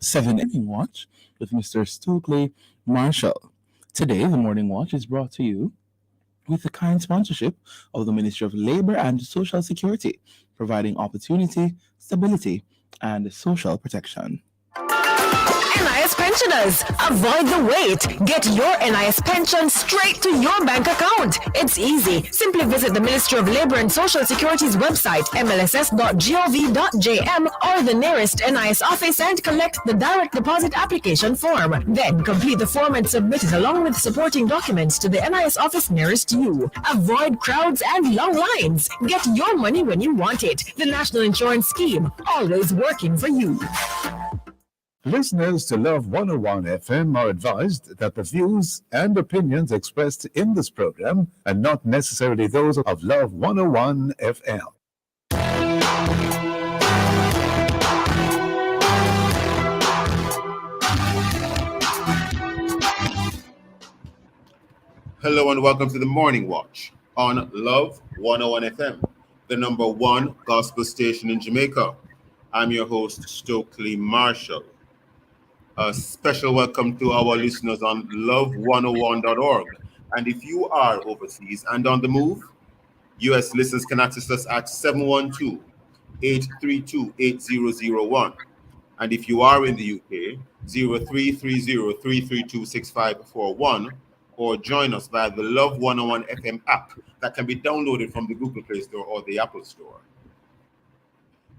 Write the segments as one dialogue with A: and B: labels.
A: Morning Watch with Mr. Stokeley Marshall. Today, the Morning Watch is brought to you with the kind sponsorship of the Ministry of Labor and Social Security, providing opportunity, stability, and social protection.
B: NIS pensioners, avoid the wait. Get your NIS pension straight to your bank account. It's easy. Simply visit the Ministry of Labor and Social Security's website, mlss.gov.jm, or the nearest NIS office and collect the direct deposit application form. Then complete the form and submit it along with supporting documents to the NIS office nearest you. Avoid crowds and long lines. Get your money when you want it. The National Insurance Scheme, always working for you.
C: Listeners to Love 101 FM are advised that the views and opinions expressed in this program are not necessarily those of Love 101 FM.
D: Hello and welcome to the Morning Watch on Love 101 FM, the number one gospel station in Jamaica. I'm your host, Stokeley Marshall. A special welcome to our listeners on love101.org. And if you are overseas and on the move, U.S. listeners can access us at 712-832-8001. And if you are in the U.K., 0330-332-6541, or join us via the Love 101 FM app that can be downloaded from the Google Play Store or the Apple Store.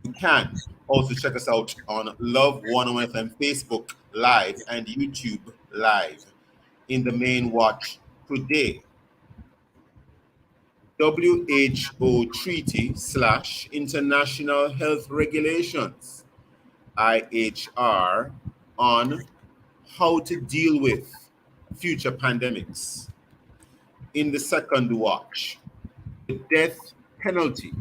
D: You can also check us out on Love 101 FM Facebook Live and YouTube Live in the main watch today. WHO Treaty / International Health Regulations, IHR, on how to deal with future pandemics. In the second watch, the death penalty.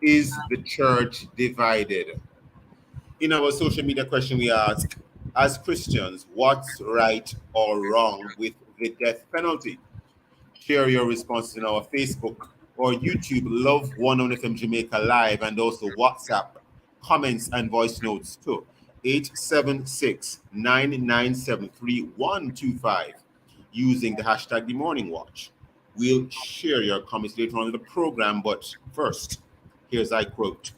D: Is the church divided? In our social media question, we ask, as Christians, what's right or wrong with the death penalty? Share your responses in our Facebook or YouTube Love 101 FM Jamaica Live, and also WhatsApp comments and voice notes to 876-997-3125 using the hashtag The Morning Watch. We'll share your comments later on in the program, but first, here's I quote.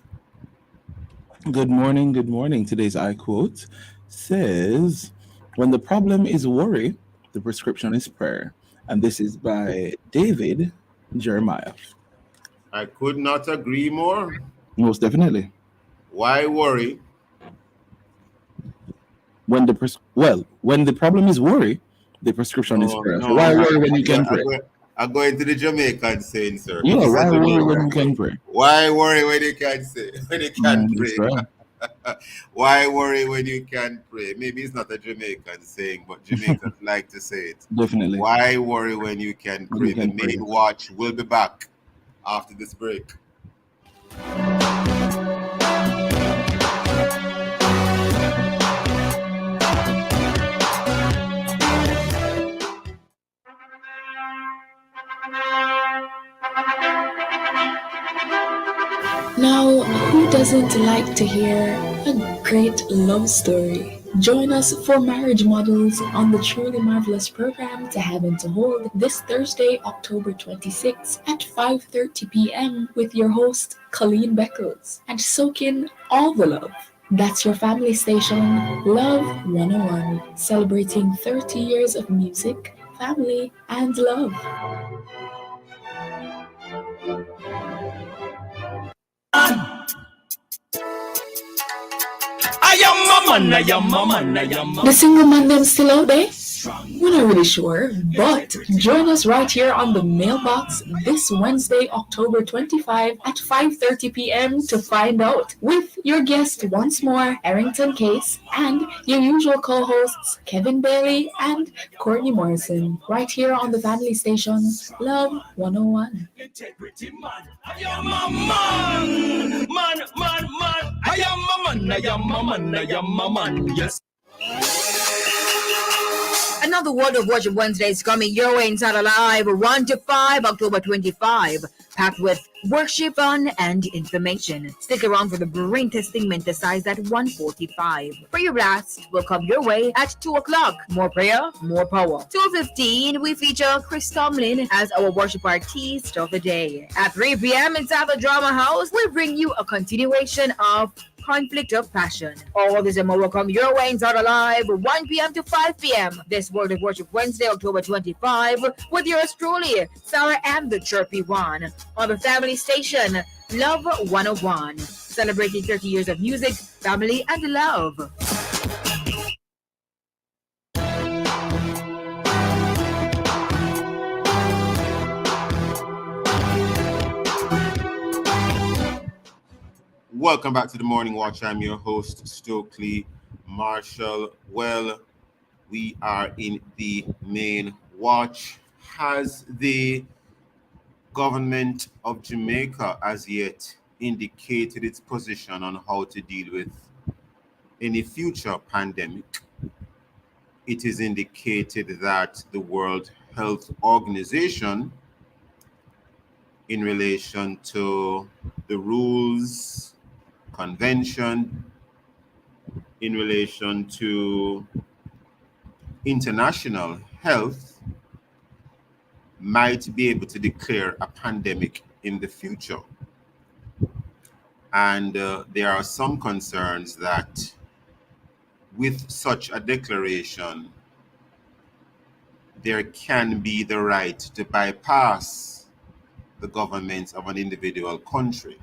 A: Good morning, good morning. Today's I quote says, when the problem is worry, the prescription is prayer. And this is by David Jeremiah.
D: I could not agree more.
A: Most definitely.
D: Why worry?
A: When the problem is worry, the prescription is prayer.
D: No,
A: why worry when you can pray?
D: I go into the Jamaican saying, sir.
A: Yeah, why worry when you can pray?
D: Why worry when you can't say when you can't pray?
A: Right.
D: Why worry when you can't pray? Maybe it's not a Jamaican saying, but Jamaicans like to say it.
A: Definitely.
D: Why worry when you can pray? The main watch will be back after this break.
E: Now, who doesn't like to hear a great love story? Join us for Marriage Models on the Truly Marvelous program to have and to hold this Thursday, October 26th at 5:30 p.m. with your host, Colleen Beckles, and soak in all the love. That's your family station, Love 101, celebrating 30 years of music, family, and love. The single man them still out there? We're not really sure, but join us right here on the mailbox this Wednesday, October 25 at 5:30 p.m. to find out with your guest once more, Arrington Case, and your usual co-hosts, Kevin Bailey and Courtney Morrison, right here on the family station, Love 101.
F: Integrity man, I am a man, I am a man, yes.
B: Another World of Worship Wednesday is coming your way inside Alive 1 to 5, October 25.
G: packed with worship fun and information. Stick around for the brain testing synthesized at 1:45. Prayer blast will come your way at 2 o'clock. More prayer, more power. 2:15, we feature Chris Tomlin as our worship artist of the day. At 3 p.m. inside the Drama House, we bring you a continuation of Conflict of Passion. All this and more will come your way inside Alive, 1 p.m. to 5 p.m. This Word of Worship Wednesday, October 25, with yours truly, Sarah and the Chirpy One, on the family station, Love 101, celebrating 30 years of music, family, and love.
D: Welcome back to the Morning Watch. I'm your host, Stokeley Marshall. Well, we are in the main watch. Has the government of Jamaica as yet indicated its position on how to deal with any future pandemic? It is indicated that the World Health Organization, in relation to the rules, convention, in relation to international health, might be able to declare a pandemic in the future. And there are some concerns that with such a declaration, there can be the right to bypass the government of an individual country.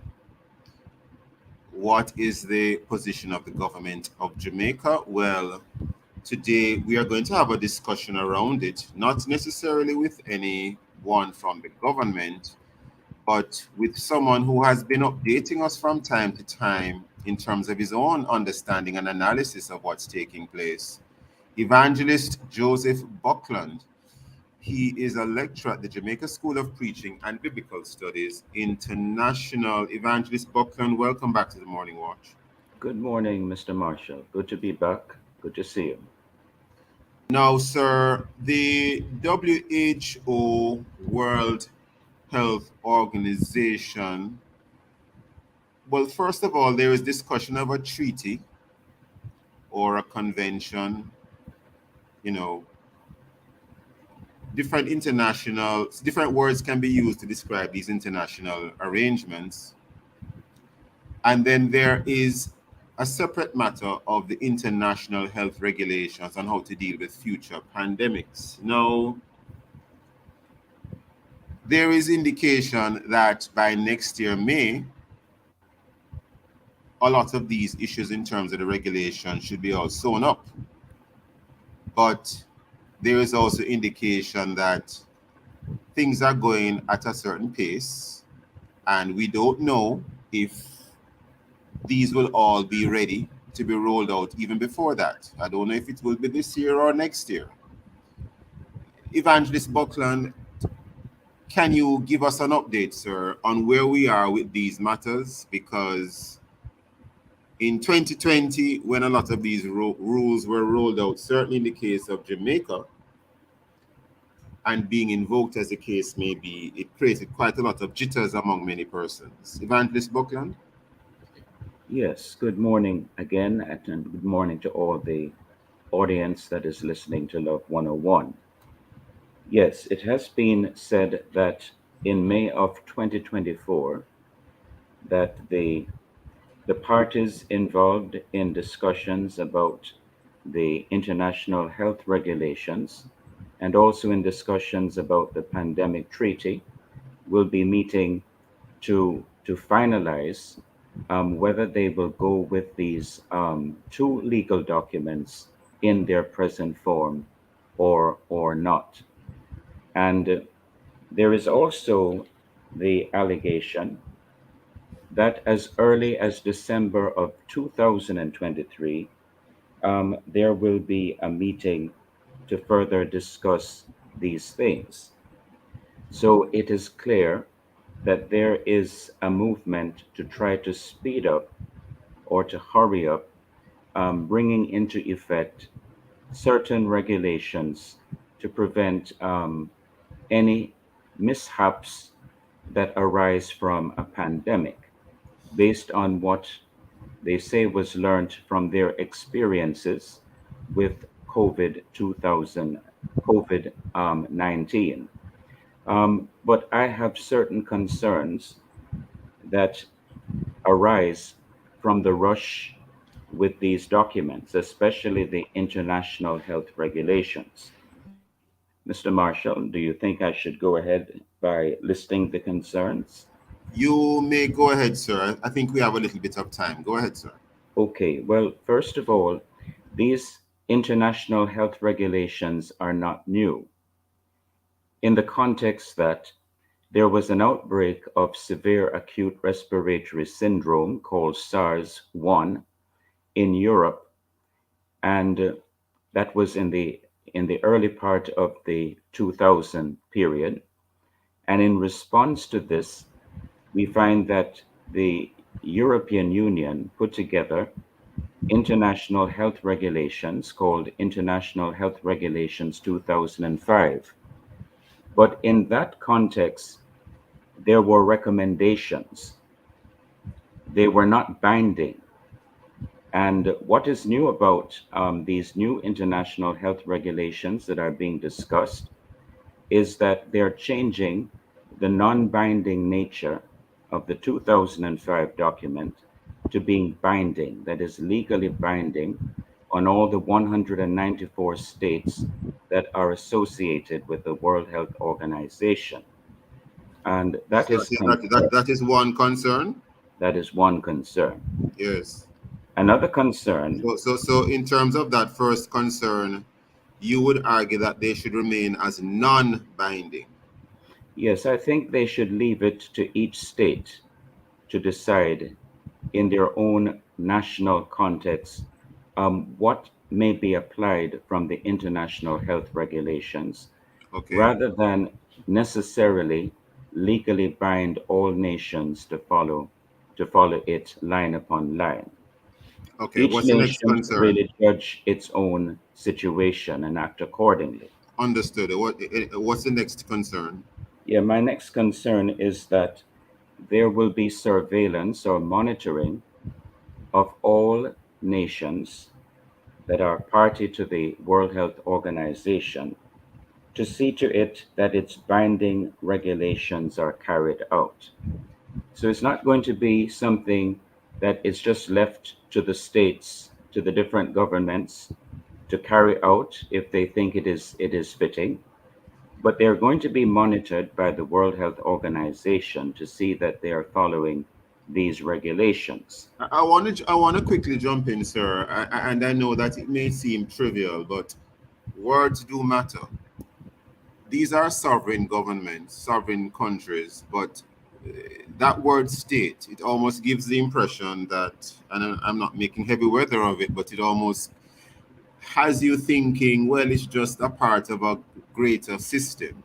D: What is the position of the government of Jamaica? Well, today we are going to have a discussion around it, not necessarily with anyone from the government, but with someone who has been updating us from time to time in terms of his own understanding and analysis of what's taking place. Evangelist Joseph Buckland. He is a lecturer at the Jamaica School of Preaching and Biblical Studies International. Evangelist Buckland, welcome back to the Morning Watch.
H: Good morning, Mr. Marshall. Good to be back. Good to see you.
D: Now, sir, the WHO, World Health Organization, well, first of all, there is discussion of a treaty or a convention, different words can be used to describe these international arrangements. And then there is a separate matter of the international health regulations on how to deal with future pandemics. Now, there is indication that by next year, May, a lot of these issues in terms of the regulation should be all sewn up. But there is also indication that things are going at a certain pace, and we don't know if these will all be ready to be rolled out even before that. I don't know if it will be this year or next year. Evangelist Buckland, can you give us an update, sir, on where we are with these matters? Because in 2020, when a lot of these rules were rolled out, certainly in the case of Jamaica, and being invoked as the case may be, it created quite a lot of jitters among many persons. Evangelist Buckland?
H: Yes, good morning again, and good morning to all the audience that is listening to Love 101. Yes, it has been said that in May of 2024, that the parties involved in discussions about the international health regulations and also in discussions about the pandemic treaty will be meeting to finalize whether they will go with these two legal documents in their present form or not. And there is also the allegation that as early as December of 2023, there will be a meeting to further discuss these things. So it is clear that there is a movement to try to speed up or to hurry up bringing into effect certain regulations to prevent any mishaps that arise from a pandemic based on what they say was learned from their experiences with COVID 2000, COVID 19. But I have certain concerns that arise from the rush with these documents, especially the international health regulations. Mr. Marshall, do you think I should go ahead by listing the concerns?
D: You may go ahead, sir. I think we have a little bit of time. Go ahead, sir.
H: Okay, well, first of all, these international health regulations are not new in the context that there was an outbreak of severe acute respiratory syndrome called SARS-1 in Europe, and that was in the early part of the 2000 period. And in response to this, we find that the European Union put together international health regulations called International Health Regulations 2005. But in that context, there were recommendations. They were not binding. And what is new about these new international health regulations that are being discussed is that they're changing the non binding nature of the 2005 document to being binding, that is legally binding on all the 194 states that are associated with the World Health Organization. And that
D: So
H: is concern.
D: that is one concern.
H: That is one concern.
D: Yes.
H: Another concern,
D: So in terms of that first concern, you would argue that they should remain as non-binding.
H: yes, I think they should leave it to each state to decide in their own national context what may be applied from the international health regulations
D: Okay.
H: rather than necessarily legally bind all nations to follow it line upon line.
D: Okay.
H: Each
D: What's the next
H: nation should
D: concern?
H: really judge its own situation and act accordingly.
D: Understood. What's the next concern?
H: Yeah, my next concern is that there will be surveillance or monitoring of all nations that are party to the World Health Organization to see to it that its binding regulations are carried out. So it's not going to be something that is just left to the states, to the different governments to carry out if they think it is fitting, but they're going to be monitored by the World Health Organization to see that they are following these regulations.
D: I want to quickly jump in, sir, and I know that it may seem trivial, but words do matter. These are sovereign governments, sovereign countries, but that word state, it almost gives the impression that, and I'm not making heavy weather of it, but it almost has you thinking, well, it's just a part of a greater system.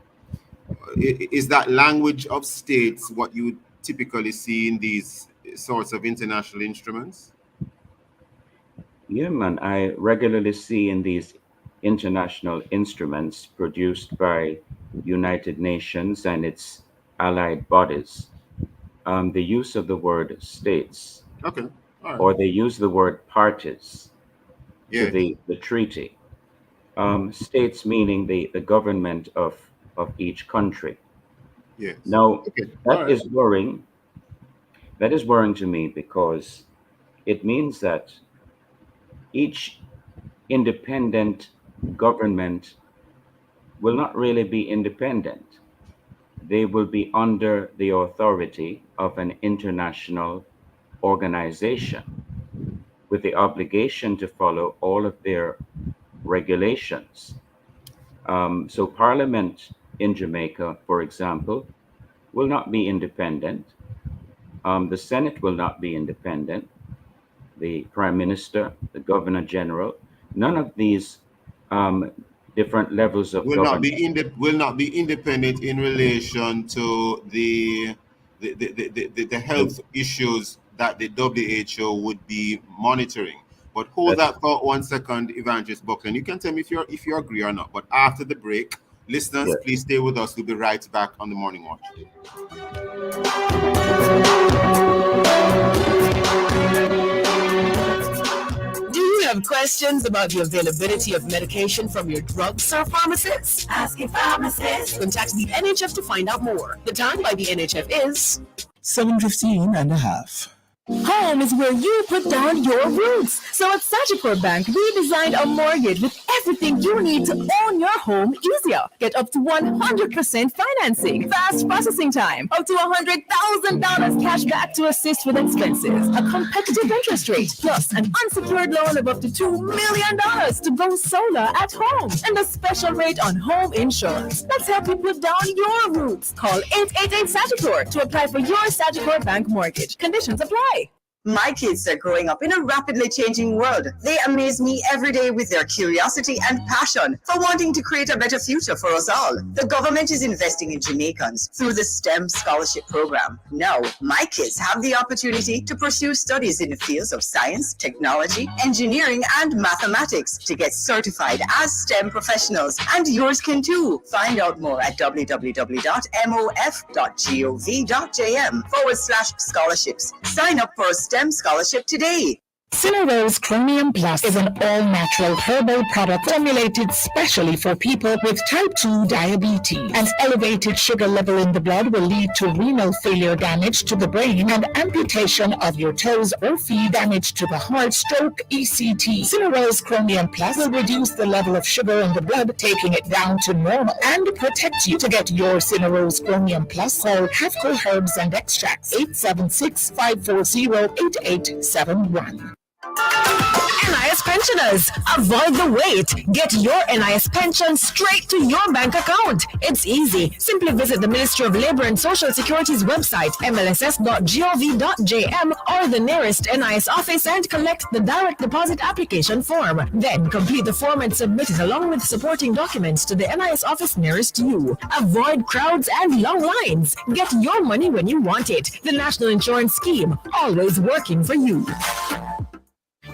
D: Is that language of states what you typically see in these sorts of international instruments?
H: Yeah, man, I regularly see in these international instruments produced by United Nations and its allied bodies the use of the word states,
D: Okay, all right.
H: or they use the word parties to
D: Yes,
H: the treaty. States meaning the government of each country.
D: yes.
H: Now,
D: Okay, all
H: that
D: right.
H: is worrying. That is worrying to me because it means that each independent government will not really be independent. They will be under the authority of an international organization with the obligation to follow all of their regulations. So, Parliament in Jamaica, for example, will not be independent. The Senate will not be independent. The Prime Minister, the Governor General, none of these um, different levels of government.
D: Will not be independent in relation to the
H: The,
D: health issues that the WHO would be monitoring. But hold
H: that's
D: that thought 1 second, Evangelist Buckland. You can tell me if you agree or not. But after the break, Listeners,
H: Yes.
D: please stay with us. We'll be right back on the Morning Watch.
B: Do you have questions about the availability of medication from your drugstore pharmacist? Ask your pharmacist. Contact the NHF to find out more. The time by the NHF is
A: 7:15 and a half.
B: home is where you put down your roots. So at Sagicor Bank, we designed a mortgage with everything you need to own your home easier. Get up to 100% financing, fast processing time, up to $100,000 cash back to assist with expenses, a competitive interest rate, plus an unsecured loan of up to $2 million to go solar at home, and a special rate on home insurance. Let's help you put down your roots. Call 888 Sagicor to apply for your Sagicor Bank mortgage. Conditions apply.
I: My kids are growing up in a rapidly changing world. They amaze me every day with their curiosity and passion for wanting to create a better future for us all. The government is investing in Jamaicans through the STEM scholarship program. Now, my kids have the opportunity to pursue studies in the fields of science, technology, engineering, and mathematics to get certified as STEM professionals. And yours can too. Find out more at www.mof.gov.jm/scholarships. Sign up for a STEM scholarship today.
J: Cinero's Chromium Plus is an all-natural herbal product formulated specially for people with type 2 diabetes. An elevated sugar level in the blood will lead to renal failure, damage to the brain, and amputation of your toes or feet, damage to the heart, stroke, ECT. Cinero's Chromium Plus will reduce the level of sugar in the blood, taking it down to normal, and protect you. To get your Cinero's Chromium Plus, call Havco Herbs and Extracts, 876-540-8871.
B: NIS pensioners, avoid the wait. Get your NIS pension straight to your bank account. It's easy. Simply visit the Ministry of Labor and Social Security's website, mlss.gov.jm, or the nearest NIS office and collect the direct deposit application form. Then complete the form and submit it along with supporting documents to the NIS office nearest you. Avoid crowds and long lines. Get your money when you want it. The National Insurance Scheme, always working for you.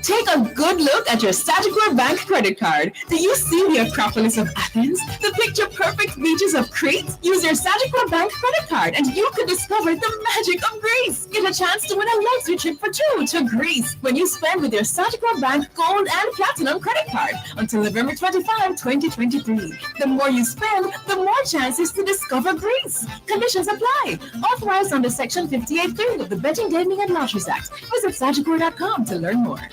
E: Take a good look at your Sagicor Bank credit card. Do you see the Acropolis of Athens? The picture-perfect beaches of Crete? Use your Sagicor Bank credit card and you could discover the magic of Greece. Get a chance to win a luxury trip for two to Greece when you spend with your Sagicor Bank Gold and Platinum credit card until November 25, 2023. The more you spend, the more chances to discover Greece. Conditions apply. Authorized under Section 58.3 of the Betting, Gaming, and Lotteries Act. Visit Sagicor.com to learn more.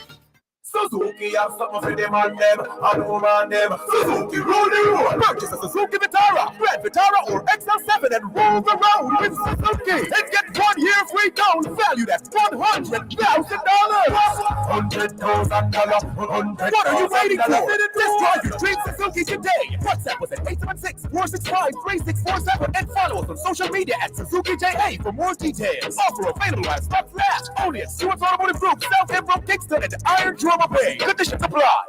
F: Suzuki have something for them and them, and woman them. Suzuki rule the road. Purchase a Suzuki Vitara, Grand Vitara or XL7 and rule the road with Suzuki. And get 1 year free down, valued at $100,000. $100,000. What are you waiting for? Just drive your dream Suzuki today. WhatsApp us at 876-465-3647 and follow us on social media at Suzuki JA for more details. Offer available as stock last only at Stewart's Automotive Group, South Edinburgh, Kingston, and Iron Drum Bay. Conditions apply.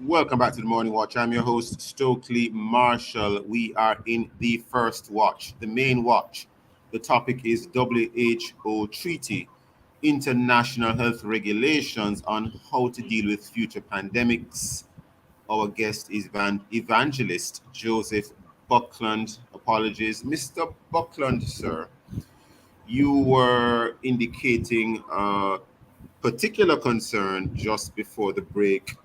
D: Welcome back to the Morning Watch. I'm your host, Stokeley Marshall. We are in the first watch, the main watch. The topic is WHO Treaty, International Health Regulations on how to deal with future pandemics. Our guest is Evangelist Joseph Buckland. Apologies. Mr. Buckland, sir, you were indicating a particular concern just before the break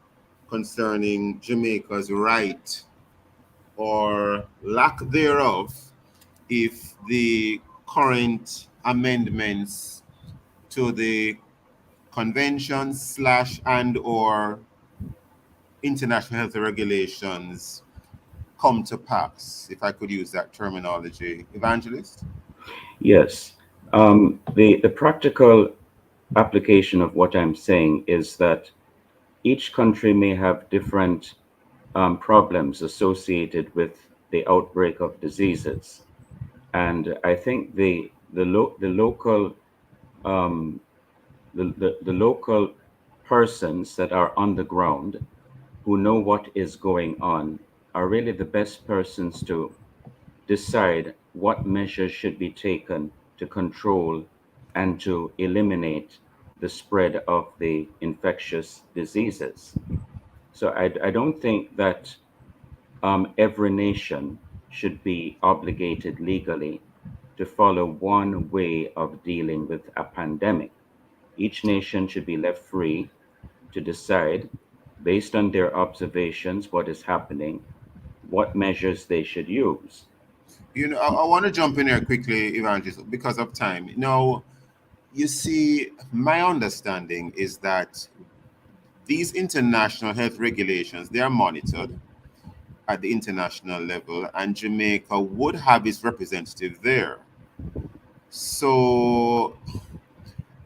D: concerning Jamaica's right or lack thereof if the current amendments to the convention / and or international health regulations come to pass, if I could use that terminology. Evangelist?
H: Yes. The practical application of what I'm saying is that each country may have different problems associated with the outbreak of diseases, and I think the local persons that are on the ground who know what is going on are really the best persons to decide what measures should be taken to control and to eliminate the spread of the infectious diseases. So I don't think that every nation should be obligated legally to follow one way of dealing with a pandemic. Each nation should be left free to decide, based on their observations, what is happening, what measures they should use.
D: I want to jump in here quickly, Evangelist, because of time. You see, my understanding is that these international health regulations, they are monitored at the international level, and Jamaica would have its representative there. So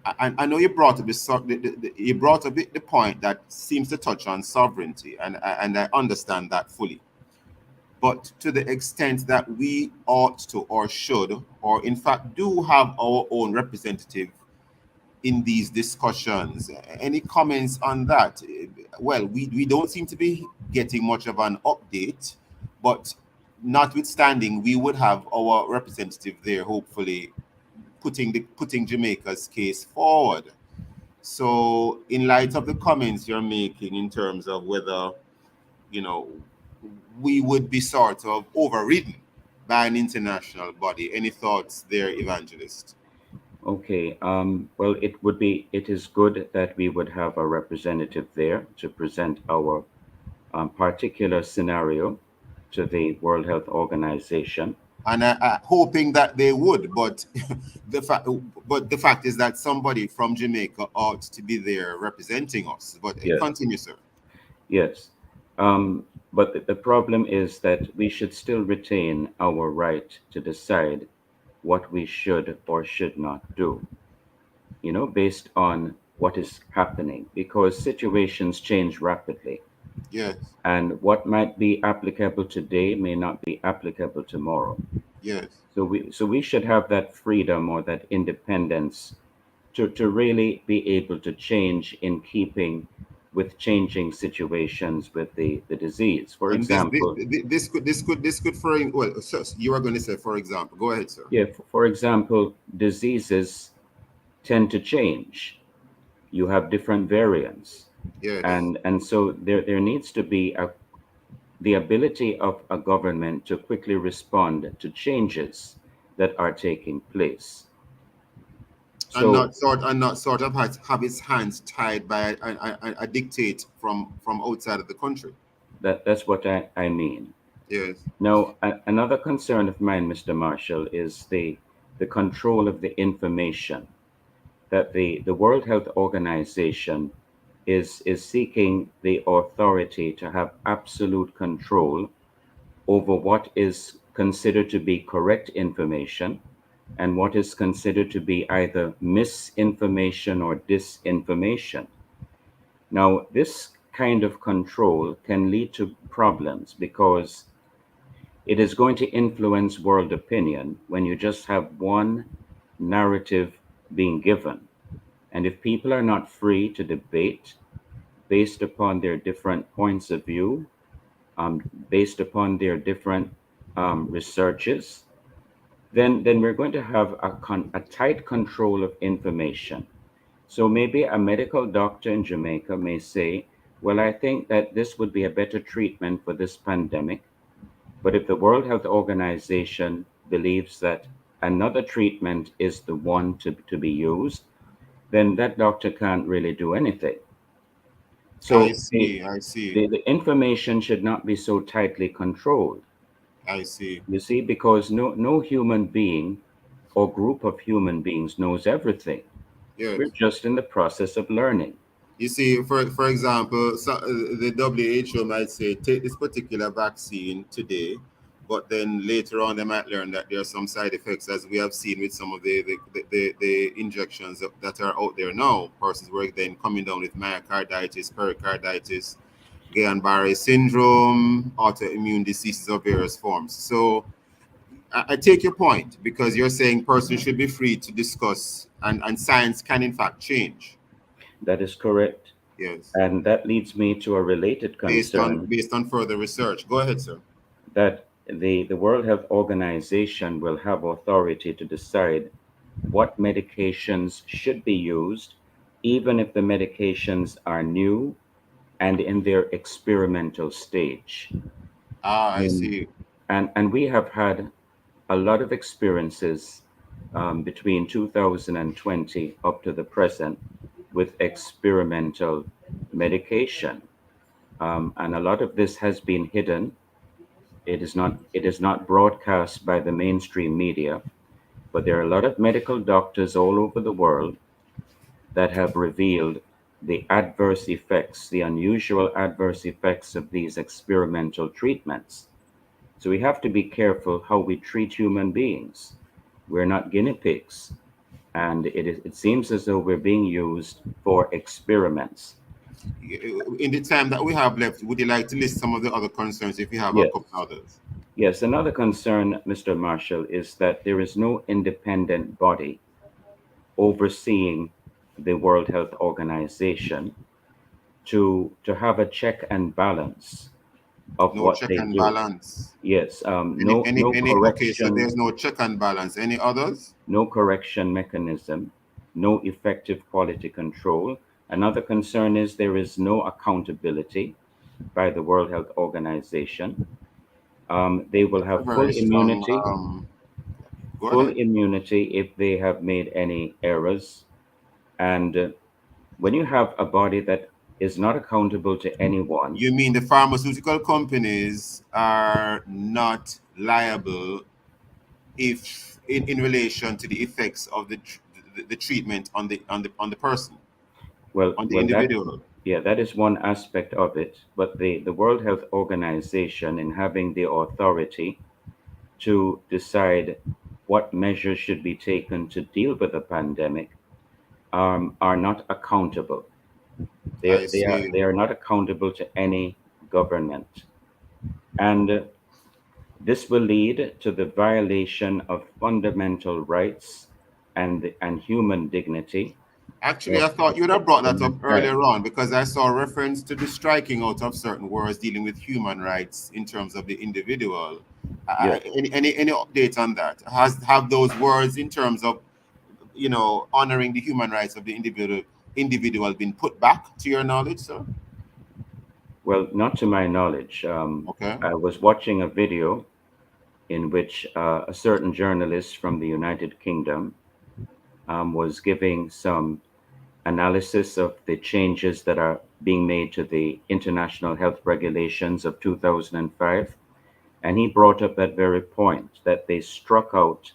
D: I know you brought up you brought up the point that seems to touch on sovereignty, and I understand that fully. But to the extent that we ought to, or should, or in fact do have our own representative in these discussions, any comments on that? Well, we don't seem to be getting much of an update, but notwithstanding, we would have our representative there, hopefully putting Jamaica's case forward. So, in light of the comments you're making in terms of whether, you know, we would be sort of overridden by an international body, any thoughts there, Evangelist?
H: Okay, well, it is good that we would have a representative there to present our particular scenario to the World Health Organization.
D: And I hoping that they would, but the fact is that somebody from Jamaica ought to be there representing us. But
H: Yes.
D: Continue, sir.
H: Yes. But the problem is that we should still retain our right to decide what we should or should not do, based on what is happening, because situations change rapidly.
D: Yes.
H: And what might be applicable today may not be applicable tomorrow.
D: Yes.
H: So we should have that freedom or that independence to really be able to change in keeping with changing situations with the disease. For
D: And
H: example,
D: this could well, sir, you were going to say, for example. Go ahead, sir.
H: yeah, for example, diseases tend to change. You have different variants.
D: Yes.
H: And so there needs to be the ability of a government to quickly respond to changes that are taking place.
D: And not sort of have its hands tied by a dictate from outside of the country.
H: That's what I mean.
D: Yes.
H: Now, another concern of mine, Mr. Marshall, is the control of the information that the World Health Organization is seeking the authority to have absolute control over what is considered to be correct information and what is considered to be either misinformation or disinformation. Now, this kind of control can lead to problems because it is going to influence world opinion when you just have one narrative being given. And if people are not free to debate based upon their different points of view, based upon their different researches, then we're going to have a tight control of information. So maybe a medical doctor in Jamaica may say, well, I think that this would be a better treatment for this pandemic. But if the World Health Organization believes that another treatment is the one to be used, then that doctor can't really do anything. So
D: I see.
H: The information should not be so tightly controlled.
D: I see.
H: You see, because no human being or group of human beings knows everything.
D: Yes.
H: We're just in the process of learning.
D: You see, for example, the WHO might say, take this particular vaccine today, but then later on they might learn that there are some side effects, as we have seen with some of the injections that are out there now. Persons were then coming down with myocarditis, pericarditis, Guillain-Barré syndrome, autoimmune diseases of various forms. So I take your point, because you're saying persons should be free to discuss, and science can in fact change.
H: That is correct.
D: Yes.
H: And that leads me to a related concern.
D: Based on further research. Go ahead, sir.
H: That the World Health Organization will have authority to decide what medications should be used, even if the medications are new and in their experimental stage.
D: I
H: Um,
D: see.
H: and we have had a lot of experiences between 2020 up to the present with experimental medication. And a lot of this has been hidden. It is not broadcast by the mainstream media, but there are a lot of medical doctors all over the world that have revealed the adverse effects, the unusual adverse effects of these experimental treatments. So we have to be careful how we treat human beings. We're not guinea pigs, and it seems as though we're being used for experiments.
D: In the time that we have left, would you like to list some of the other concerns if you have a
H: Yes.
D: couple others?
H: Yes, another concern, Mr. Marshall, is that there is no independent body overseeing the World Health Organization to have a check and balance of
D: No
H: what
D: check
H: they
D: and
H: do.
D: balance.
H: Yes, no
D: Okay, so
H: correction,
D: there's no check and balance. Any others?
H: no correction mechanism, no effective quality control. Another concern is there is no accountability by the World Health Organization. They will have full
D: Very strong.
H: immunity,
D: Go
H: full
D: ahead.
H: immunity if they have made any errors. And when you have a body that is not accountable to anyone,
D: You mean the pharmaceutical companies are not liable if in relation to the effects of the treatment on the person,
H: well,
D: on the
H: well, that
D: individual?
H: yeah, that is one aspect of it. But the World Health Organization, in having the authority to decide what measures should be taken to deal with the pandemic, are not accountable.
D: I see.
H: They are not accountable to any government, and this will lead to the violation of fundamental rights and human dignity
D: Actually,
H: of,
D: I thought
H: of,
D: you would
H: of,
D: have brought
H: of
D: that up
H: mankind.
D: earlier on because I saw a reference to the striking out of certain words dealing with human rights in terms of the individual.
H: Yes.
D: Any update on that? Have those words in terms of honoring the human rights of the individual been put back to your knowledge, sir?
H: Well, not to my knowledge.
D: Okay.
H: I was watching a video in which a certain journalist from the United Kingdom was giving some analysis of the changes that are being made to the international health regulations of 2005. And he brought up that very point that they struck out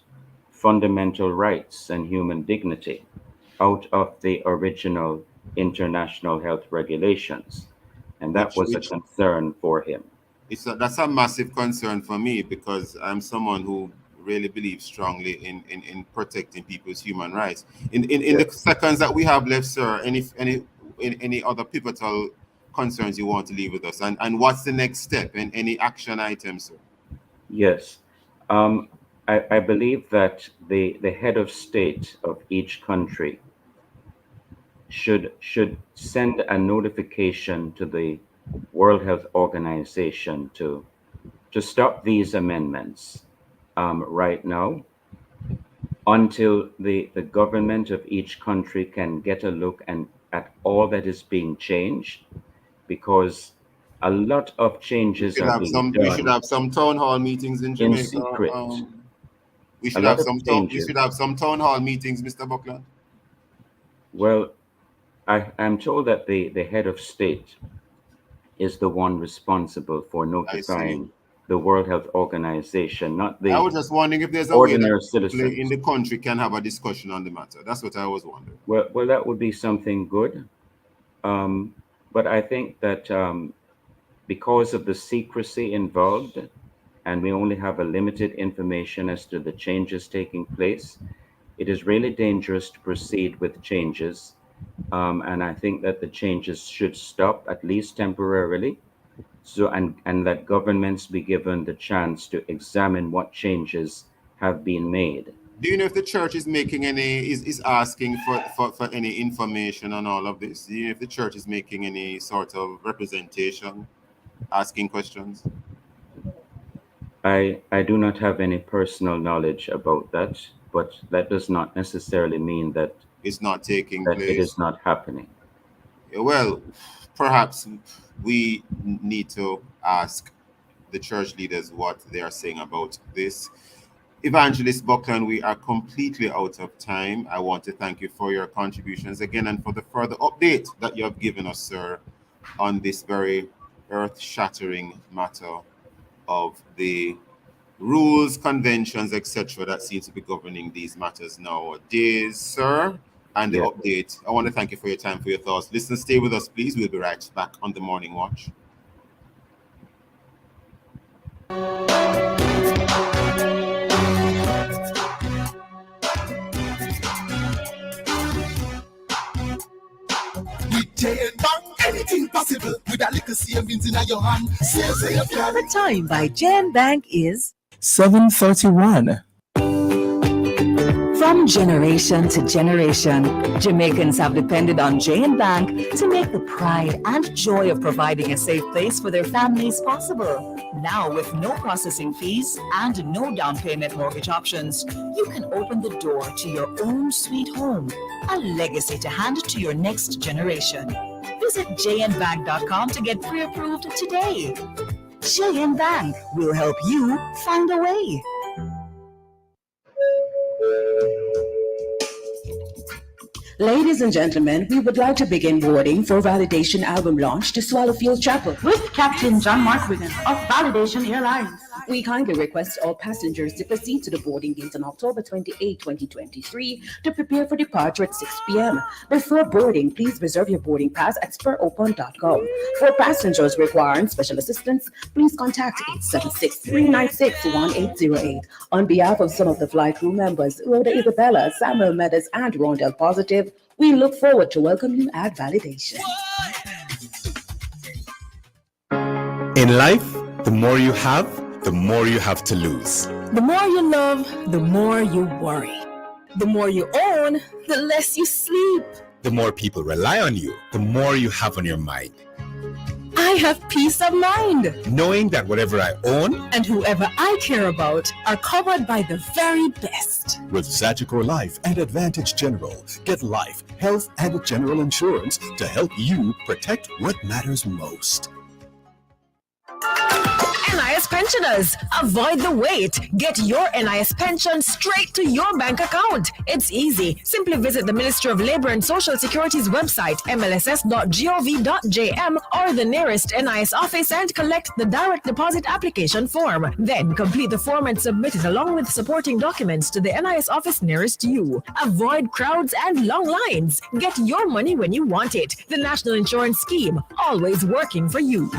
H: fundamental rights and human dignity out of the original international health regulations. And that
D: Which
H: was a
D: which
H: concern for him.
D: that's a massive concern for me because I'm someone who really believes strongly in protecting people's human rights. In
H: Yes.
D: the seconds that we have left, sir, any other pivotal concerns you want to leave with us, and what's the next step and any action items, sir?
H: Yes. Um, I believe that the head of state of each country should send a notification to the World Health Organization to stop these amendments right now until the government of each country can get a look at all that is being changed, because a lot of changes are being
D: We should
H: done
D: have some town hall meetings in
H: in
D: Jamaica.
H: secret.
D: We
H: A
D: should
H: lot
D: have
H: of
D: we
H: changes.
D: should have some town hall meetings, Mr. Buckland.
H: Well, I'm told that the head of state is the one responsible for
D: I see.
H: notifying the World Health Organization, not
D: I
H: the
D: was just wondering if there's a way that
H: ordinary
D: people in
H: citizens.
D: the country can have a discussion on the matter. That's what I was wondering.
H: Well, that would be something good. Um, but I think that because of the secrecy involved, and we only have a limited information as to the changes taking place, it is really dangerous to proceed with changes. And I think that the changes should stop, at least temporarily, so and that governments be given the chance to examine what changes have been made.
D: Do you know if the church is making is asking for any information on all of this? Do you know if the church is making any sort of representation, asking questions?
H: I do not have any personal knowledge about that, but that does not necessarily mean that
D: It's not taking
H: it is
D: place.
H: not happening.
D: Well, perhaps we need to ask the church leaders what they are saying about this. Evangelist Buckland, we are completely out of time. I want to thank you for your contributions again and for the further update that you have given us, sir, on this very earth shattering matter of the rules, conventions, etc., that seem to be governing these matters nowadays, sir. And the
H: Yes.
D: update. I want to thank you for your time, for your thoughts. Listeners, stay with us, please. We'll be right back on the Morning Watch.
F: With J&B Bank, anything possible. With a little savings in your hand. Save your plan.
K: The time by J&B Bank is
A: 7:31.
K: from generation to generation. Jamaicans have depended on J&B Bank to make the pride and joy of providing a safe place for their families possible. Now, with no processing fees and no down payment mortgage options, you can open the door to your own sweet home, a legacy to hand to your next generation. Visit jnbank.com to get pre-approved today. J&B Bank will help you find a way.
L: Ladies and gentlemen, we would like to begin boarding for Validation album launch to Swallowfield Chapel
M: with Captain John Mark Wigan of Validation Airlines.
L: We kindly request all passengers to proceed to the boarding gate on October 28, 2023 to prepare for departure at 6 p.m. Before boarding, please reserve your boarding pass at spuropen.com. For passengers requiring special assistance, please contact 876-396-1808. On behalf of some of the flight crew members, Rhoda Isabella, Samuel Meadows, and Rondell Positive, we look forward to welcoming you at Validation.
N: In life, the more you have, the more you have to lose.
B: The more you love, the more you worry. The more you own, the less you sleep.
N: The more people rely on you, the more you have on your mind.
B: I have peace of mind,
N: knowing that whatever I own
B: and whoever I care about are covered by the very best.
O: With Sagicor Life and Advantage General, get life, health, and general insurance to help you protect what matters most.
B: NIS pensioners, avoid the wait. Get your NIS pension straight to your bank account. It's easy. Simply visit the Ministry of Labor and Social Security's website, mlss.gov.jm, or the nearest NIS office and collect the direct deposit application form. Then complete the form and submit it along with supporting documents to the NIS office nearest you. Avoid crowds and long lines. Get your money when you want it. The National Insurance Scheme, always working for you.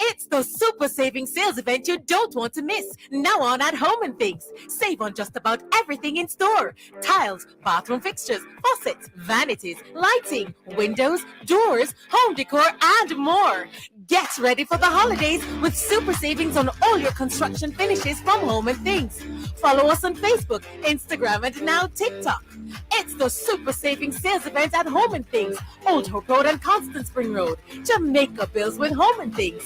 P: It's the super saving sales event you don't want to miss. Now on at Home and Things. Save on just about everything in store. Tiles, bathroom fixtures, faucets, vanities, lighting, windows, doors, home decor, and more. Get ready for the holidays with super savings on all your construction finishes from Home and Things. Follow us on Facebook, Instagram, and now TikTok. It's the super saving sales event at Home and Things, Old Hope Road and Constant Spring Road. Jamaica Bills with Home and Things.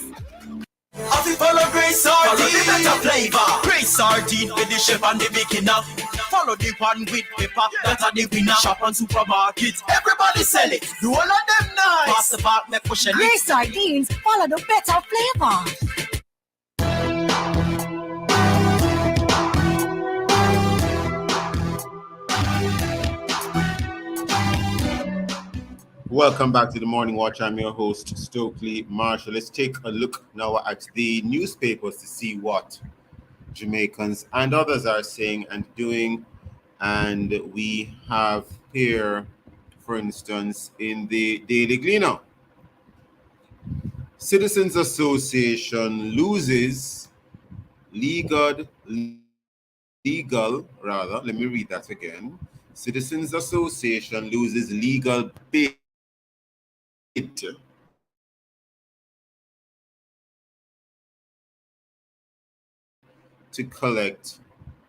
F: Happy follow Grace Sardine. Follow the better flavor. Grace Sardine with the chef and the beginner. Follow the one with pepper. That are the winner. Shop on supermarkets. Everybody sell it. Do all of them nice. Pass the back, make push it.
P: Grace Sardines, follow the better flavor.
D: Welcome back to the Morning Watch. I'm your host, Stokeley Marshall. Let's take a look now at the newspapers to see what Jamaicans and others are saying and doing. And we have here, for instance, in the Daily Gleaner, Citizens Association loses legal, let me read that again. Citizens Association loses legal bid to collect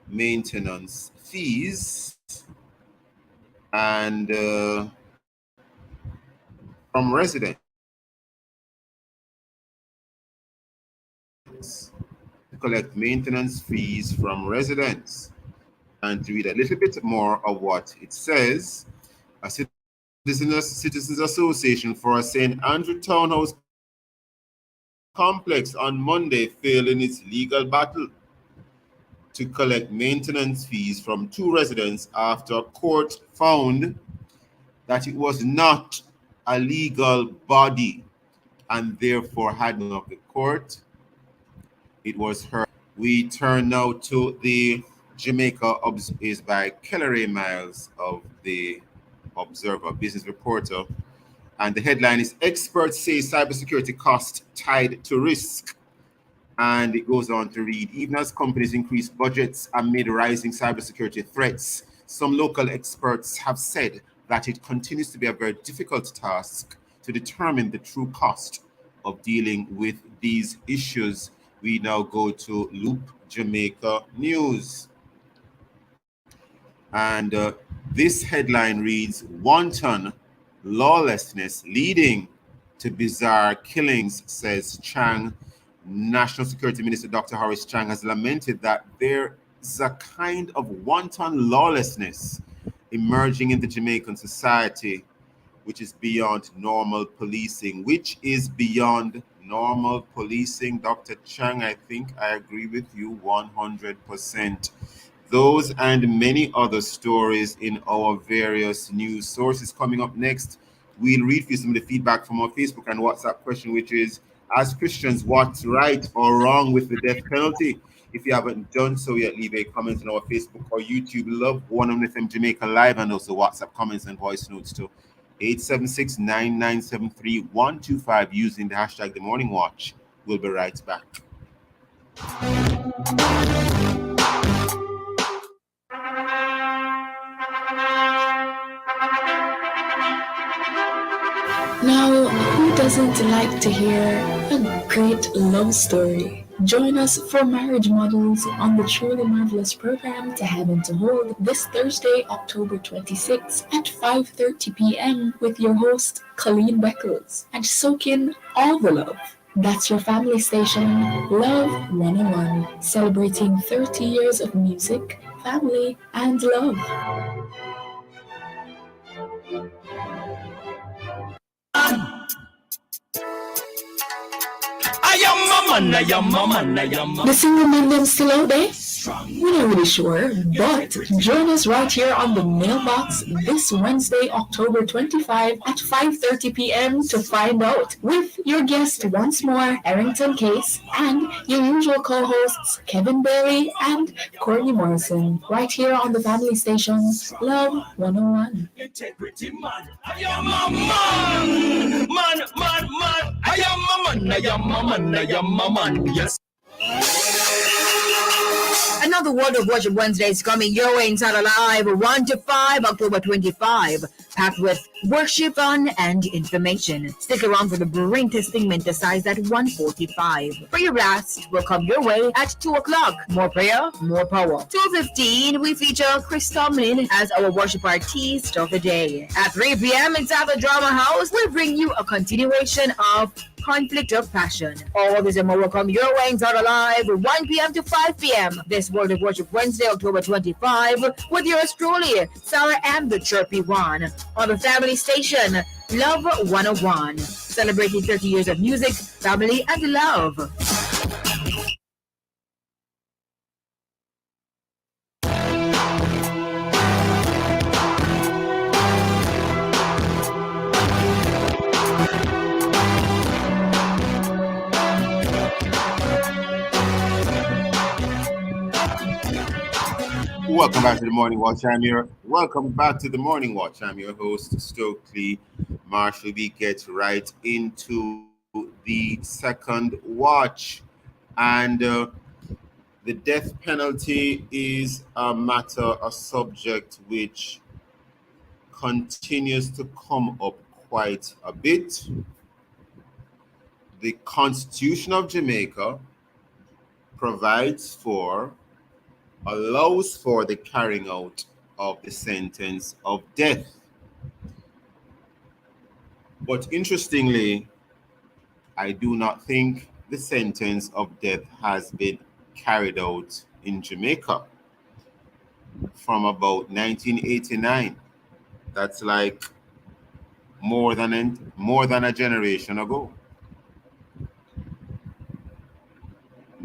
D: maintenance fees and from residents. collect maintenance fees from residents. And to read a little bit more of what it says, a Citizens Association for a St. Andrew Townhouse complex on Monday failed in its legal battle to collect maintenance fees from two residents after a court found that it was not a legal body and therefore had none of the court. It was heard. We turn now to the Jamaica is by Kelleray Miles of the Observer Business Reporter. And the headline is Experts Say Cybersecurity Cost Tied to Risk. And it goes on to read, even as companies increase budgets amid rising cybersecurity threats, some local experts have said that it continues to be a very difficult task to determine the true cost of dealing with these issues. We now go to Loop Jamaica News. And this headline reads, Wanton lawlessness leading to bizarre killings, says Chang. National Security Minister Dr. Horace Chang has lamented that there is a kind of wanton lawlessness emerging in the Jamaican society, which is beyond normal policing. Dr. Chang, I think I agree with you 100%. Those and many other stories in our various news sources. Coming up next, we'll read for you some of the feedback from our Facebook and WhatsApp question, which is, as Christians, what's right or wrong with the death penalty? If you haven't done so yet, leave a comment on our Facebook or YouTube. Love 101 FM Jamaica Live, and also WhatsApp comments and voice notes to 876-9973-125 using the hashtag The Morning Watch. We'll be right back.
E: Now, who doesn't like to hear a great love story? Join us for Marriage Models on the Truly Marvelous program to Heaven to Hold this Thursday, October 26th at 5:30 p.m. with your host, Colleen Beckles, and soak in all the love. That's your family station, Love 101, celebrating 30 years of music, family, and love. The single man them still out there? We're not really sure, but join us right here on the mailbox this Wednesday, October 25 at 5:30 p.m. to find out with your guest once more, Errington Case, and your usual co-hosts, Kevin Bailey and Courtney Morrison, right here on the family station, Love 101.
F: Integrity man, I am a man. I am a man, yes.
G: Another World of Worship Wednesday is coming your way inside Alive 1 to 5, October 25, packed with worship, fun, and information. Stick around for the brain testing synthesized at 1:45. Prayer blast will come your way at 2 o'clock. More prayer, more power. 2:15, we feature Chris Tomlin as our worship artist of the day. At 3 p.m. inside the Drama House, we bring you a continuation of Conflict of Passion. All this and more will come your way inside Alive 1 p.m. to 5 p.m. This World of Worship Wednesday, October 25, with yours truly, Sarah and the Chirpy One, on the family station, Love 101, celebrating 30 years of music, family, and love.
D: Welcome back to the Morning Watch. Welcome back to the Morning Watch. I'm your host, Stokeley Marshall. We get right into the second watch. And the death penalty is a subject which continues to come up quite a bit. The Constitution of Jamaica allows for the carrying out of the sentence of death. But interestingly, I do not think the sentence of death has been carried out in Jamaica from about 1989. That's like more than a generation ago.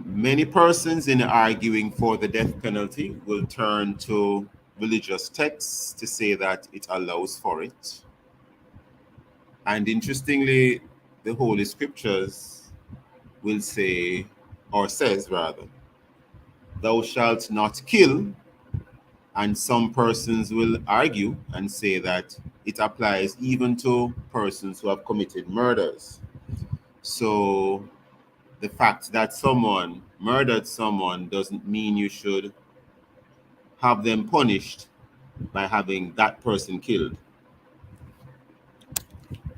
D: Many persons in arguing for the death penalty will turn to religious texts to say that it allows for it. And interestingly, the Holy Scriptures will say, or says rather, thou shalt not kill. And some persons will argue and say that it applies even to persons who have committed murders. So the fact that someone murdered someone doesn't mean you should have them punished by having that person killed.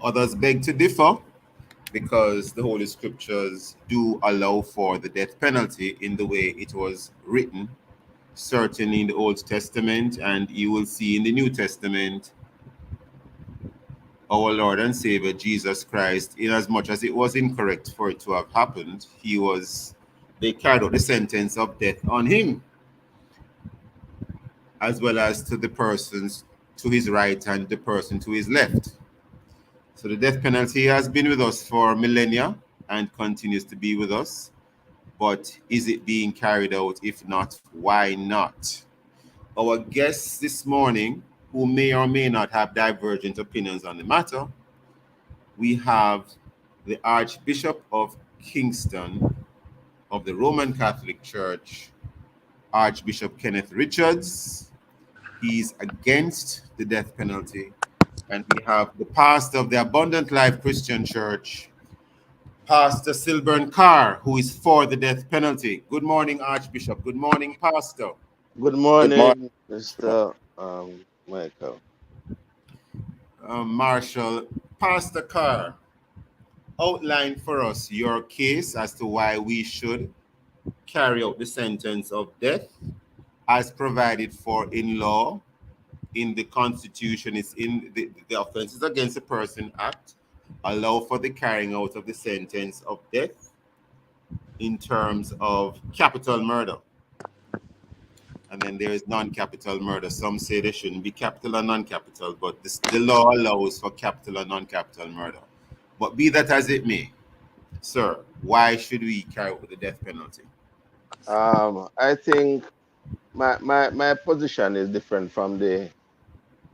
D: Others beg to differ because the Holy Scriptures do allow for the death penalty in the way it was written, certainly in the Old Testament, and you will see in the New Testament our Lord and Savior Jesus Christ, in as much as it was incorrect for it to have happened, they carried out the sentence of death on him, as well as to the persons to his right and the person to his left. So the death penalty has been with us for millennia and continues to be with us. But is it being carried out? If not, why not? Our guests this morning, who may or may not have divergent opinions on the matter, we have the Archbishop of Kingston of the Roman Catholic Church, Archbishop Kenneth Richards. He's against the death penalty. And we have the pastor of the Abundant Life Christian Church, Pastor Silburn Carr, who is for the death penalty. Good morning, Archbishop. Good morning, Pastor.
Q: Good morning, Mr. Michael.
D: Marshall. Pastor Carr, outline for us your case as to why we should carry out the sentence of death as provided for in law, in the Constitution. It's in the Offenses Against a Person Act, allow for the carrying out of the sentence of death in terms of capital murder. And then there is non-capital murder. Some say there shouldn't be capital or non-capital, but the law allows for capital or non-capital murder. But be that as it may, sir, why should we carry out the death penalty?
Q: I think my position is different from the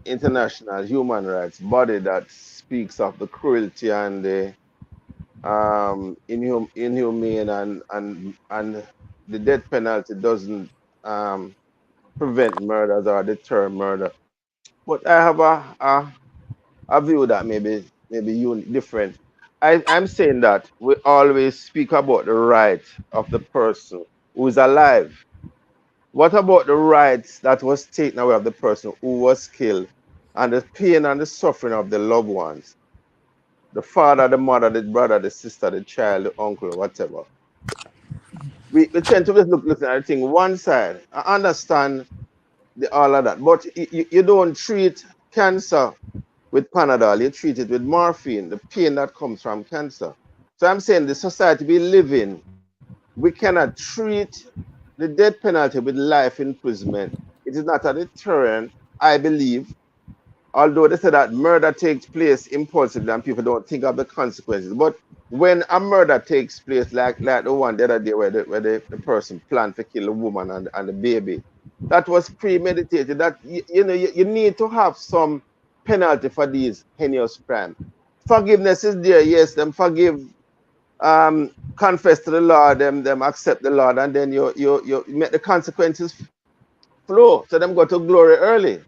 Q: international human rights body that speaks of the cruelty and the inhumane and the death penalty doesn't prevent murders or deter murder. But I have a view that maybe different. I'm saying that we always speak about the right of the person who is alive. What about the rights that was taken away of the person who was killed and the pain and the suffering of the loved ones? The father, the mother, the brother, the sister, the child, the uncle, whatever. We tend to just look at the thing one side. I understand all of that, but you don't treat cancer with Panadol, you treat it with morphine, the pain that comes from cancer. So I'm saying the society we live in, we cannot treat the death penalty with life imprisonment. It is not a deterrent, I believe, although they say that murder takes place impulsively and people don't think of the consequences. But when a murder takes place, like the one the other day where the person planned to kill a woman and the baby, that was premeditated. That you need to have some penalty for these heinous crimes. Forgiveness is there, yes, them forgive, confess to the Lord, them accept the Lord, and then you make the consequences flow. So them go to glory early.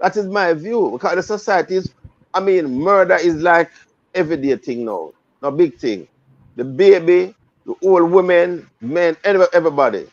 Q: That is my view. Because the society is, murder is like everyday thing now. No big thing. The baby, the old women, men, everybody.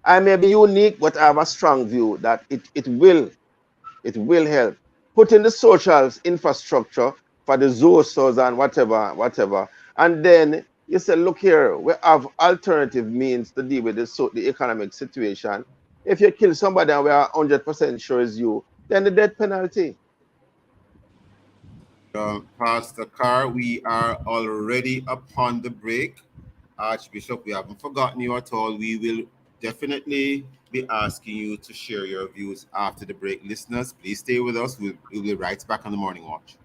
Q: I may be unique, but I have a strong view that it will help. Put in the social infrastructure for the zoos and whatever. And then you say, look here, we have alternative means to deal with the economic situation. If you kill somebody and we are 100% sure it's you, then the death penalty.
D: Pastor Carr, we are already upon the break. Archbishop, we haven't forgotten you at all. We will definitely be asking you to share your views after the break. Listeners, please stay with us. We'll be right back on the Morning Watch.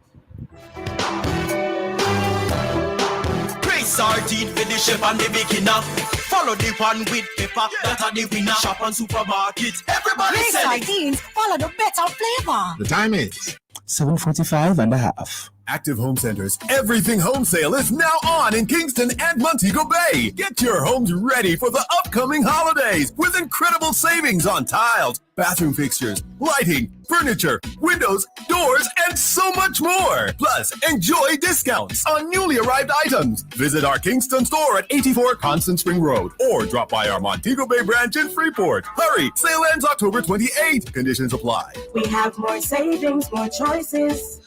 F: Praise sardine for the chef and the beginner. Follow the one with pepper, that are the winner. Shop on supermarket, everybody
P: Praise
F: selling.
P: sardines, follow the better flavor.
C: The time is
A: 7:45 and a half.
O: Active Home Center's Everything Home Sale is now on in Kingston and Montego Bay. Get your homes ready for the upcoming holidays with incredible savings on tiles, bathroom fixtures, lighting, furniture, windows, doors, and so much more. Plus, enjoy discounts on newly arrived items. Visit our Kingston store at 84 Constant Spring Road or drop by our Montego Bay branch in Freeport. Hurry, sale ends October 28th. Conditions apply.
M: We have more savings, more choices.